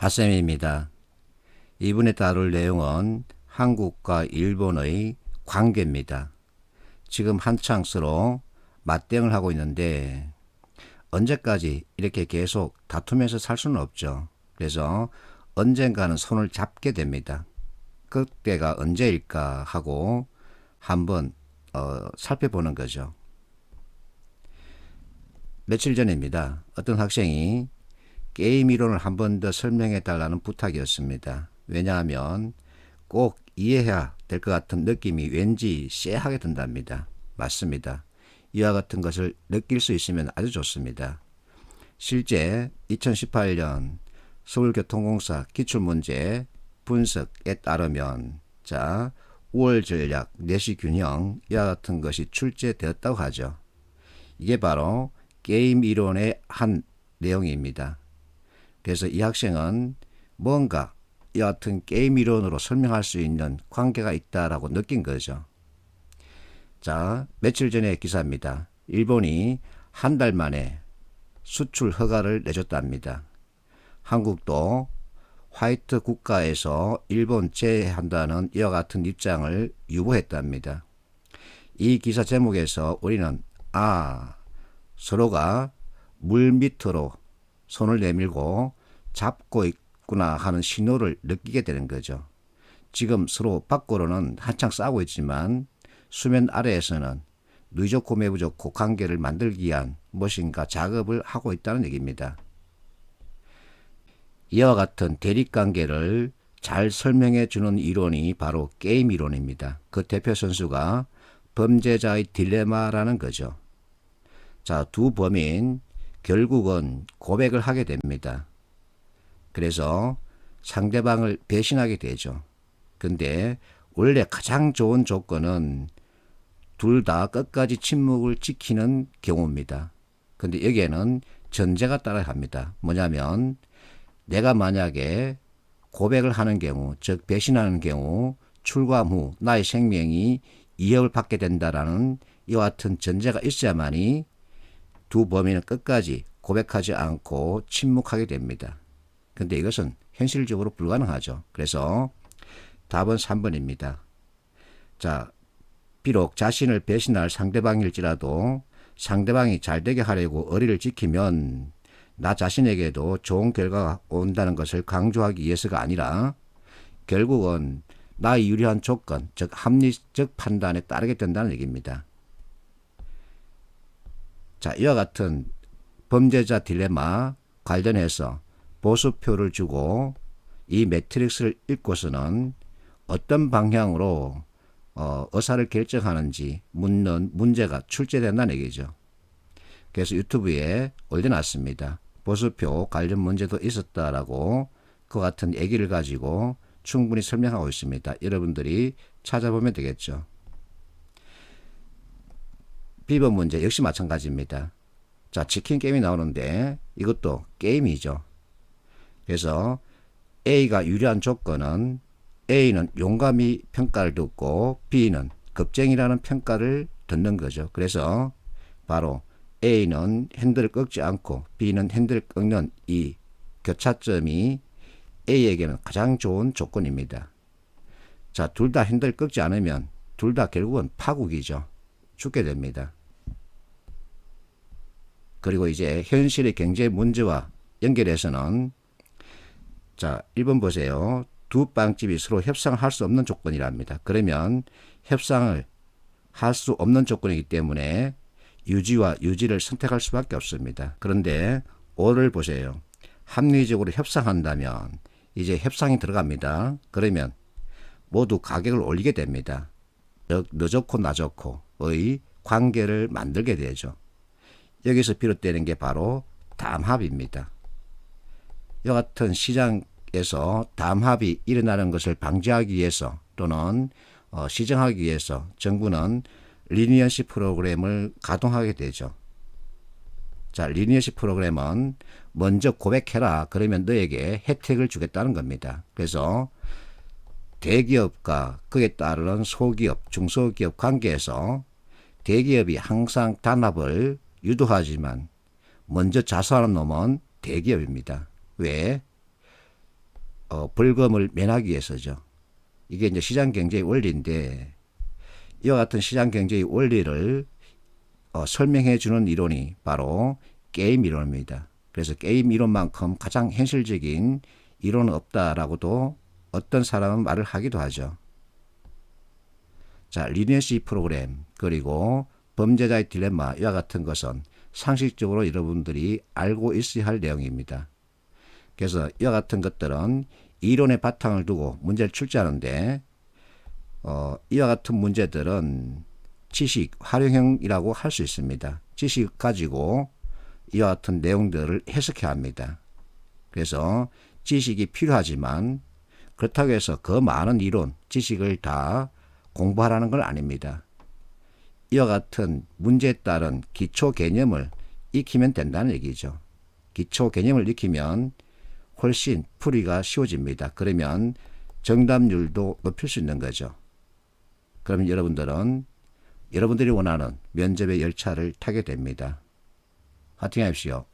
하쌤입니다. 이번에 다룰 내용은 한국과 일본의 관계입니다. 지금 한창 서로 맞대응을 하고 있는데 언제까지 이렇게 계속 다투면서 살 수는 없죠. 그래서 언젠가는 손을 잡게 됩니다. 그때가 언제일까 하고 한번 살펴보는 거죠. 며칠 전입니다. 어떤 학생이 게임 이론을 한 번 더 설명해 달라는 부탁이었습니다. 왜냐하면 꼭 이해해야 될 것 같은 느낌이 왠지 쎄하게 든답니다. 맞습니다. 이와 같은 것을 느낄 수 있으면 아주 좋습니다. 실제 2018년 서울교통공사 기출문제 분석에 따르면 5월 전략, 내시균형 이와 같은 것이 출제되었다고 하죠. 이게 바로 게임 이론의 한 내용입니다. 그래서 이 학생은 뭔가 여하튼 게임 이론으로 설명할 수 있는 관계가 있다라고 느낀 거죠. 며칠 전의 기사입니다. 일본이 한 달 만에 수출 허가를 내줬답니다. 한국도 화이트 국가에서 일본 제외한다는 이와 같은 입장을 유보했답니다. 이 기사 제목에서 우리는 서로가 물 밑으로 손을 내밀고 잡고 있구나 하는 신호를 느끼게 되는 거죠. 지금 서로 밖으로는 한창 싸우고 있지만 수면 아래에서는 누이 좋고 매부 좋고 관계를 만들기 위한 무엇인가 작업을 하고 있다는 얘기입니다. 이와 같은 대립관계를 잘 설명해 주는 이론이 바로 게임 이론입니다. 그 대표 선수가 범죄자의 딜레마라는 거죠. 두 범인 결국은 고백을 하게 됩니다. 그래서 상대방을 배신하게 되죠. 근데 원래 가장 좋은 조건은 둘 다 끝까지 침묵을 지키는 경우입니다. 근데 여기에는 전제가 따라야 합니다. 뭐냐면 내가 만약에 고백을 하는 경우, 즉 배신하는 경우 출감 후 나의 생명이 위협을 받게 된다라는 이와 같은 전제가 있어야만이 두 범인은 끝까지 고백하지 않고 침묵하게 됩니다. 근데 이것은 현실적으로 불가능하죠. 그래서 답은 3번입니다. 비록 자신을 배신할 상대방일지라도 상대방이 잘되게 하려고 의리를 지키면 나 자신에게도 좋은 결과가 온다는 것을 강조하기 위해서가 아니라 결국은 나의 유리한 조건, 즉 합리적 판단에 따르게 된다는 얘기입니다. 이와 같은 범죄자 딜레마 관련해서 보수표를 주고 이 매트릭스를 읽고서는 어떤 방향으로 의사를 결정하는지 묻는 문제가 출제된다는 얘기죠. 그래서 유튜브에 올려놨습니다. 보수표 관련 문제도 있었다라고 그 같은 얘기를 가지고 충분히 설명하고 있습니다. 여러분들이 찾아보면 되겠죠. B번 문제 역시 마찬가지입니다. 치킨 게임이 나오는데 이것도 게임이죠. 그래서 A가 유리한 조건은 A는 용감히 평가를 듣고 B는 겁쟁이라는 평가를 듣는 거죠. 그래서 바로 A는 핸들을 꺾지 않고 B는 핸들을 꺾는 이 교차점이 A에게는 가장 좋은 조건입니다. 둘 다 핸들을 꺾지 않으면 둘 다 결국은 파국이죠. 죽게 됩니다. 그리고 이제 현실의 경제 문제와 연결해서는 1번 보세요. 두 빵집이 서로 협상을 할 수 없는 조건이랍니다. 그러면 협상을 할 수 없는 조건이기 때문에 유지와 유지를 선택할 수밖에 없습니다. 그런데 5를 보세요. 합리적으로 협상한다면 이제 협상이 들어갑니다. 그러면 모두 가격을 올리게 됩니다. 즉 너 좋고 나 좋고의 관계를 만들게 되죠. 여기서 비롯되는 게 바로 담합입니다. 이와 같은 시장에서 담합이 일어나는 것을 방지하기 위해서 또는 시정하기 위해서 정부는 리니언시 프로그램을 가동하게 되죠. 리니언시 프로그램은 먼저 고백해라. 그러면 너에게 혜택을 주겠다는 겁니다. 그래서 대기업과 그에 따르는 소기업, 중소기업 관계에서 대기업이 항상 단합을 유도하지만 먼저 자수하는 놈은 대기업입니다. 왜? 벌금을 면하기 위해서죠. 이게 이제 시장 경제의 원리인데 이와 같은 시장 경제의 원리를 설명해 주는 이론이 바로 게임 이론입니다. 그래서 게임 이론만큼 가장 현실적인 이론은 없다라고도 어떤 사람은 말을 하기도 하죠. 자, 리니어시 프로그램 그리고 범죄자의 딜레마 이와 같은 것은 상식적으로 여러분들이 알고 있어야 할 내용입니다. 그래서 이와 같은 것들은 이론의 바탕을 두고 문제를 출제하는데 이와 같은 문제들은 지식 활용형이라고 할 수 있습니다. 지식 가지고 이와 같은 내용들을 해석해야 합니다. 그래서 지식이 필요하지만 그렇다고 해서 그 많은 이론, 지식을 다 공부하라는 건 아닙니다. 이와 같은 문제에 따른 기초 개념을 익히면 된다는 얘기죠. 기초 개념을 익히면 훨씬 풀이가 쉬워집니다. 그러면 정답률도 높일 수 있는 거죠. 그러면 여러분들은 여러분들이 원하는 면접의 열차를 타게 됩니다. 화이팅 하십시오.